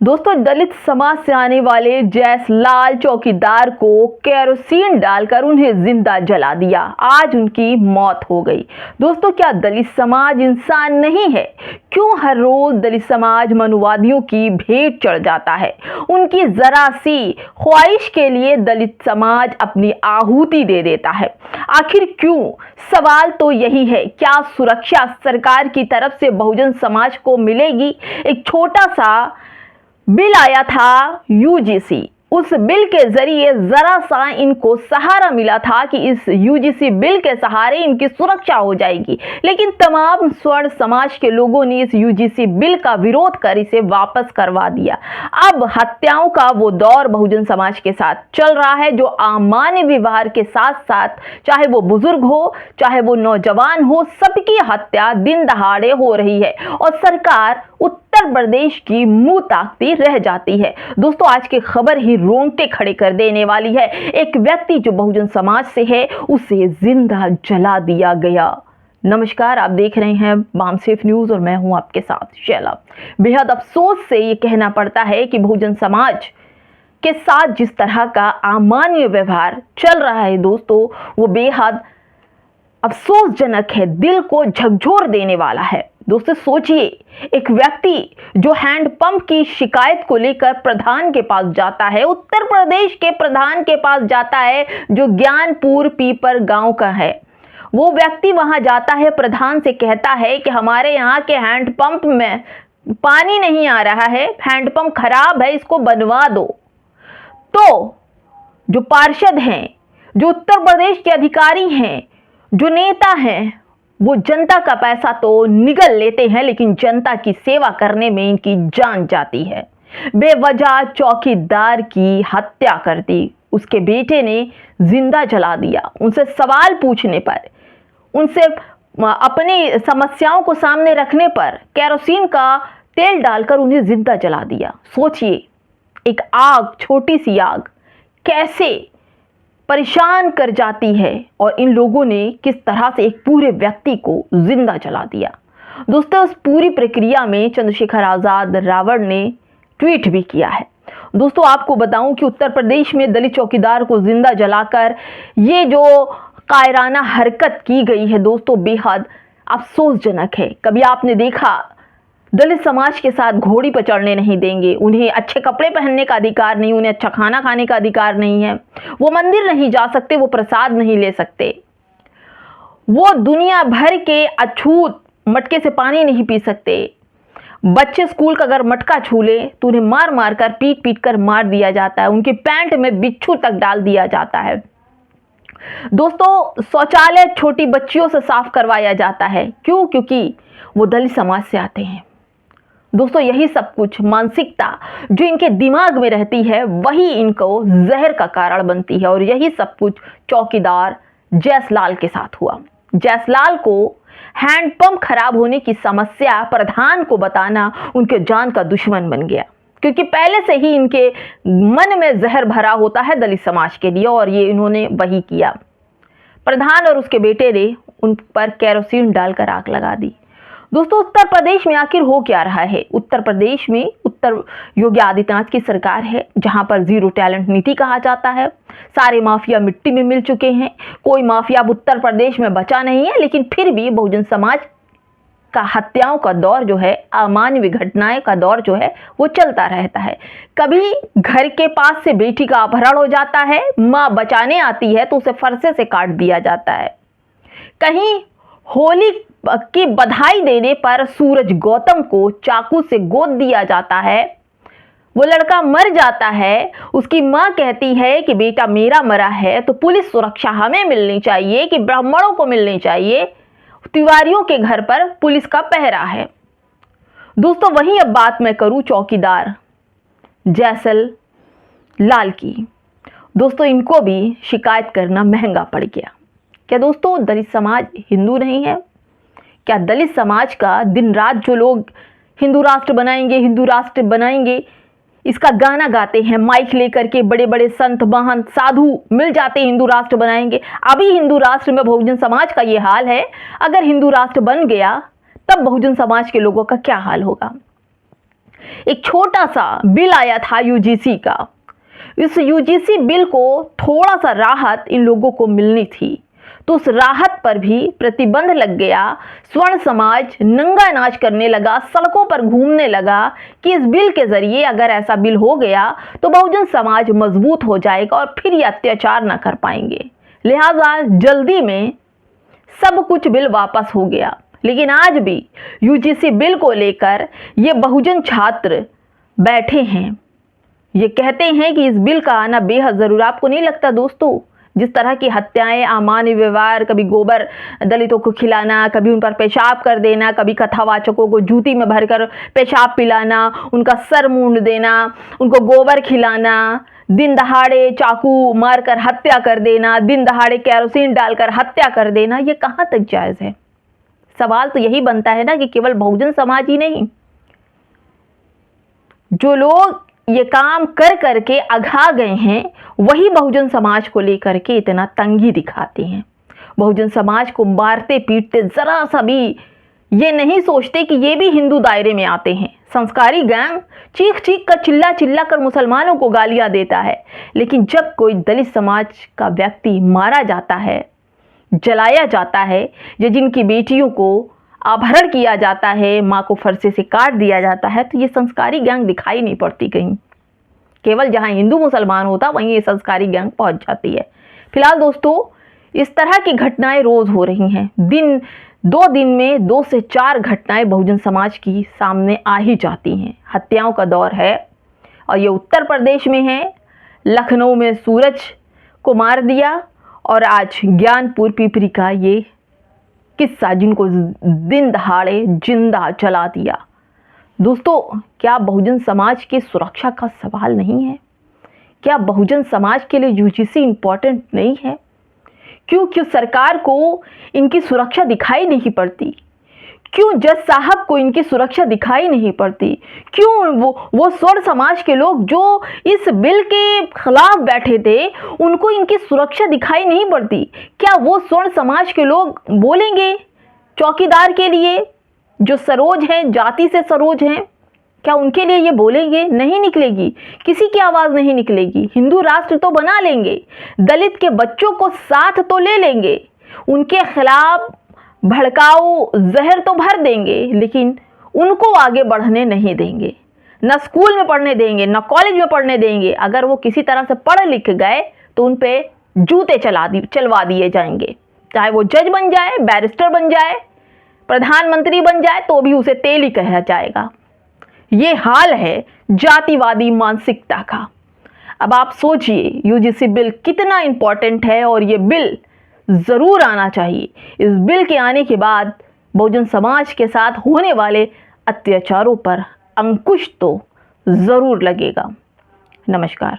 दोस्तों, दलित समाज से आने वाले जयसलाल चौकीदार को केरोसिन डालकर उन्हें जिंदा जला दिया। आज उनकी मौत हो गई। दोस्तों, क्या दलित समाज इंसान नहीं है? क्यों हर रोज दलित समाज मनुवादियों की भेंट चढ़ जाता है? उनकी जरा सी ख्वाहिश के लिए दलित समाज अपनी आहुति दे देता है। आखिर क्यों? सवाल तो यही है। क्या सुरक्षा सरकार की तरफ से बहुजन समाज को मिलेगी? एक छोटा सा बिल आया था यूजीसी। उस बिल के जरिए जरा सा इनको सहारा मिला था कि इस यूजीसी बिल के सहारे इनकी सुरक्षा हो जाएगी, लेकिन तमाम स्वर्ण समाज के लोगों ने इस यूजीसी बिल का विरोध कर इसे वापस करवा दिया। अब हत्याओं का वो दौर बहुजन समाज के साथ चल रहा है, जो अमानवीय व्यवहार के साथ साथ चाहे वो बुजुर्ग हो चाहे वो नौजवान हो, सबकी हत्या दिन दहाड़े हो रही है और सरकार उत्तर प्रदेश की मुंह ताकती रह जाती है। दोस्तों, आज की खबर ही रोंगटे खड़े कर देने वाली है। एक व्यक्ति जो बहुजन समाज से है, उसे जिंदा जला दिया गया। नमस्कार, आप देख रहे हैं बामसेफ न्यूज और मैं हूं आपके साथ शैला। बेहद अफसोस से ये कहना पड़ता है कि बहुजन समाज के साथ जिस तरह का अमानवीय व्यवहार चल रहा है दोस्तों, वो बेहद अफसोसजनक है, दिल को झकझोर देने वाला है। दोस्तों सोचिए, एक व्यक्ति जो हैंडपंप की शिकायत को लेकर प्रधान के पास जाता है, उत्तर प्रदेश के प्रधान के पास जाता है, जो ज्ञानपुर पीपर गांव का है। वो व्यक्ति वहां जाता है, प्रधान से कहता है कि हमारे यहाँ के हैंडपंप में पानी नहीं आ रहा है, हैंडपंप खराब है, इसको बनवा दो। तो जो पार्षद हैं, जो उत्तर प्रदेश के अधिकारी हैं, जो नेता हैं, वो जनता का पैसा तो निगल लेते हैं, लेकिन जनता की सेवा करने में इनकी जान जाती है। बेवजह चौकीदार की हत्या कर दी, उसके बेटे ने जिंदा जला दिया। उनसे सवाल पूछने पर, उनसे अपनी समस्याओं को सामने रखने पर केरोसिन का तेल डालकर उन्हें जिंदा जला दिया। सोचिए, एक आग, छोटी सी आग कैसे परेशान कर जाती है और इन लोगों ने किस तरह से एक पूरे व्यक्ति को जिंदा जला दिया। दोस्तों, उस पूरी प्रक्रिया में चंद्रशेखर आजाद रावण ने ट्वीट भी किया है। दोस्तों, आपको बताऊं कि उत्तर प्रदेश में दलित चौकीदार को जिंदा जलाकर ये जो कायराना हरकत की गई है दोस्तों, बेहद अफसोसजनक है। कभी आपने देखा दलित समाज के साथ घोड़ी पर चढ़ने नहीं देंगे, उन्हें अच्छे कपड़े पहनने का अधिकार नहीं, उन्हें अच्छा खाना खाने का अधिकार नहीं है, वो मंदिर नहीं जा सकते, वो प्रसाद नहीं ले सकते, वो दुनिया भर के अछूत मटके से पानी नहीं पी सकते। बच्चे स्कूल का अगर मटका छू ले तो उन्हें मार मार कर, पीट पीट कर मार दिया जाता है, उनके पैंट में बिच्छू तक डाल दिया जाता है। दोस्तों, शौचालय छोटी बच्चियों से साफ करवाया जाता है। क्यों? क्योंकि वो दलित समाज से आते हैं। दोस्तों, यही सब कुछ मानसिकता जो इनके दिमाग में रहती है, वही इनको जहर का कारण बनती है और यही सब कुछ चौकीदार जयसलाल के साथ हुआ। जयसलाल को हैंडपंप खराब होने की समस्या प्रधान को बताना उनके जान का दुश्मन बन गया, क्योंकि पहले से ही इनके मन में जहर भरा होता है दलित समाज के लिए और ये इन्होंने वही किया। प्रधान और उसके बेटे ने उन पर केरोसिन डालकर आग लगा दी। दोस्तों, उत्तर प्रदेश में आखिर हो क्या रहा है? उत्तर प्रदेश में योगी आदित्यनाथ की सरकार है, जहां पर जीरो टैलेंट नीति कहा जाता है। सारे माफिया मिट्टी में मिल चुके हैं, कोई माफिया अब उत्तर प्रदेश में बचा नहीं है, लेकिन फिर भी बहुजन समाज का हत्याओं का दौर जो है, अमानवीय घटनाएं का दौर जो है, वो चलता रहता है। कभी घर के पास से बेटी का अपहरण हो जाता है, माँ बचाने आती है तो उसे फरसे से काट दिया जाता है। कहीं होली की बधाई देने पर सूरज गौतम को चाकू से गोद दिया जाता है, वो लड़का मर जाता है, उसकी मां कहती है कि बेटा मेरा मरा है तो पुलिस सुरक्षा हमें मिलनी चाहिए, कि ब्राह्मणों को मिलनी चाहिए, तिवारियों के घर पर पुलिस का पहरा है। दोस्तों, वहीं अब बात मैं करूं चौकीदार जयसलाल की। दोस्तों, इनको भी शिकायत करना महंगा पड़ गया। क्या दोस्तों, दलित समाज हिंदू नहीं है? क्या दलित समाज का दिन रात जो लोग हिंदू राष्ट्र बनाएंगे, हिंदू राष्ट्र बनाएंगे, इसका गाना गाते हैं माइक लेकर के, बड़े बड़े संत महंत साधु मिल जाते हैं, हिंदू राष्ट्र बनाएंगे। अभी हिंदू राष्ट्र में बहुजन समाज का ये हाल है, अगर हिंदू राष्ट्र बन गया तब बहुजन समाज के लोगों का क्या हाल होगा? एक छोटा सा बिल आया था यूजीसी का। इस यूजीसी बिल को थोड़ा सा राहत इन लोगों को मिलनी थी, तो उस राहत पर भी प्रतिबंध लग गया। स्वर्ण समाज नंगा नाच करने लगा, सड़कों पर घूमने लगा कि इस बिल के जरिए अगर ऐसा बिल हो गया तो बहुजन समाज मजबूत हो जाएगा और फिर ये अत्याचार ना कर पाएंगे। लिहाजा जल्दी में सब कुछ बिल वापस हो गया। लेकिन आज भी यूजीसी बिल को लेकर ये बहुजन छात्र बैठे हैं। ये कहते हैं कि इस बिल का आना बेहद जरूर। आपको नहीं लगता दोस्तों, जिस तरह की हत्याएं, अमानवीय व्यवहार, कभी गोबर दलितों को खिलाना, कभी उन पर पेशाब कर देना, कभी कथावाचकों को जूती में भरकर पेशाब पिलाना, उनका सर मूंड देना, उनको गोबर खिलाना, दिन दहाड़े चाकू मारकर हत्या कर देना, दिन दहाड़े केरोसिन डालकर हत्या कर देना, ये कहाँ तक जायज़ है? सवाल तो यही बनता है ना कि केवल बहुजन समाज ही नहीं, जो लोग ये काम कर करके अघा गए हैं वही बहुजन समाज को लेकर के इतना तंगी दिखाते हैं। बहुजन समाज को मारते पीटते जरा सा भी ये नहीं सोचते कि ये भी हिंदू दायरे में आते हैं। संस्कारी गैंग चीख चीख कर चिल्ला चिल्ला कर मुसलमानों को गालियां देता है, लेकिन जब कोई दलित समाज का व्यक्ति मारा जाता है, जलाया जाता है, या जिनकी बेटियों को अपहरण किया जाता है, माँ को फरसे से काट दिया जाता है, तो ये संस्कारी गैंग दिखाई नहीं पड़ती कहीं। केवल जहाँ हिंदू मुसलमान होता वहीं ये संस्कारी गैंग पहुंच जाती है। फिलहाल दोस्तों, इस तरह की घटनाएं रोज हो रही हैं। दो दिन में 2 से 4 घटनाएं बहुजन समाज की सामने आ ही जाती हैं। हत्याओं का दौर है और ये उत्तर प्रदेश में है। लखनऊ में सूरज को मार दिया और आज ज्ञानपुर पिपरी का ये किस्सा, जिनको दिन दहाड़े जिंदा जला दिया। दोस्तों, क्या बहुजन समाज की सुरक्षा का सवाल नहीं है? क्या बहुजन समाज के लिए यूजीसी इंपॉर्टेंट नहीं है? क्यों सरकार को इनकी सुरक्षा दिखाई नहीं पड़ती? क्यों जज साहब को इनकी सुरक्षा दिखाई नहीं पड़ती? क्यों वो स्वर्ण समाज के लोग जो इस बिल के खिलाफ बैठे थे उनको इनकी सुरक्षा दिखाई नहीं पड़ती? क्या वो स्वर्ण समाज के लोग बोलेंगे चौकीदार के लिए, जो सरोज हैं, जाति से सरोज हैं, क्या उनके लिए ये बोलेंगे? नहीं निकलेगी, किसी की आवाज़ नहीं निकलेगी। हिंदू राष्ट्र तो बना लेंगे, दलित के बच्चों को साथ तो ले लेंगे, उनके खिलाफ भड़काऊ जहर तो भर देंगे, लेकिन उनको आगे बढ़ने नहीं देंगे। न स्कूल में पढ़ने देंगे, न कॉलेज में पढ़ने देंगे। अगर वो किसी तरह से पढ़ लिख गए तो उन पे जूते चलवा दिए जाएंगे। चाहे वो जज बन जाए, बैरिस्टर बन जाए, प्रधानमंत्री बन जाए, तो भी उसे तेल ही कहा जाएगा। ये हाल है जातिवादी मानसिकता का। अब आप सोचिए यूजीसी बिल कितना इंपॉर्टेंट है और ये बिल ज़रूर आना चाहिए। इस बिल के आने के बाद बहुजन समाज के साथ होने वाले अत्याचारों पर अंकुश तो ज़रूर लगेगा। नमस्कार।